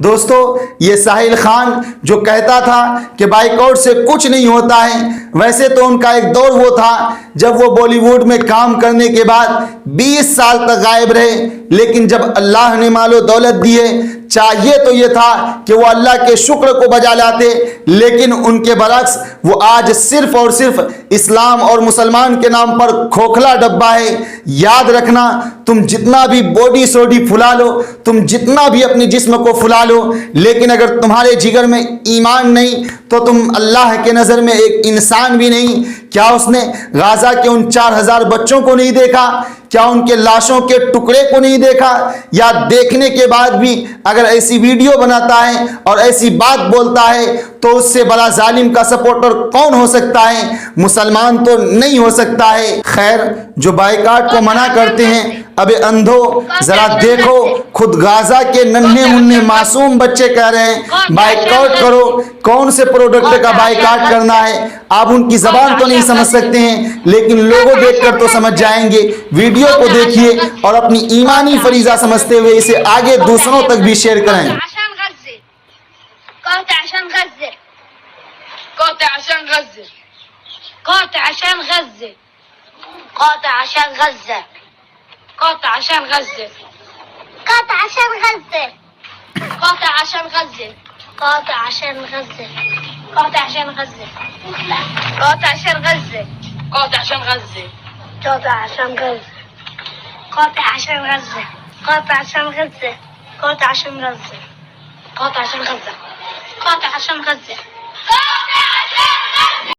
دوستو یہ ساحل خان جو کہتا تھا کہ بائیکاٹ سے کچھ نہیں ہوتا ہے، ویسے تو ان کا ایک دور وہ تھا جب وہ بالی ووڈ میں کام کرنے کے بعد 20 سال تک غائب رہے، لیکن جب اللہ نے مال و دولت دیے، چاہیے تو یہ تھا کہ وہ اللہ کے شکر کو بجا لاتے، لیکن ان کے برعکس وہ آج صرف اور صرف اسلام اور مسلمان کے نام پر کھوکھلا ڈبہ ہے۔ یاد رکھنا، تم جتنا بھی باڈی سوڈی پھلا لو، تم جتنا بھی اپنی جسم کو پھلا لو، لیکن اگر تمہارے جگر میں ایمان نہیں تو تم اللہ کے نظر میں ایک انسان بھی نہیں۔ کیا اس نے غازہ کے ان 4000 بچوں کو نہیں دیکھا؟ کیا ان کے لاشوں کے ٹکڑے کو نہیں دیکھا؟ یا دیکھنے کے بعد بھی اگر ایسی ویڈیو بناتا ہے اور ایسی بات بولتا ہے تو اس سے بڑا ظالم کا سپورٹر کون ہو سکتا ہے؟ مسلمان تو نہیں ہو سکتا ہے۔ خیر، جو بائیکاٹ کو منع کرتے ہیں، اب اندھو ذرا دیکھو، خود غازہ کے ننھے منھے معصوم بچے کہہ رہے ہیں بائیکاٹ کرو۔ کون سے پروڈکٹ کا بائیکاٹ کرنا ہے؟ آپ ان کی زبان تو نہیں سمجھ سکتے ہیں، لیکن لوگوں دیکھ کر تو سمجھ جائیں گے۔ ویڈیو کو دیکھیے اور اپنی ایمانی فریضہ سمجھتے ہوئے اسے آگے دوسروں تک بھی شیئر کریں۔ قاطع عشان غزة قاطع عشان غزة قاطع عشان غزة قاطع عشان غزة قاطع عشان غزة قاطع عشان غزة قاطع عشان غزة قاطع عشان غزة قاطع عشان غزة قاطع عشان غزة قاطع عشان غزة قاطع عشان غزة قاطع عشان غزة قاطع عشان غزة قاطع عشان غزة قاطع عشان غزة قاطع عشان غزة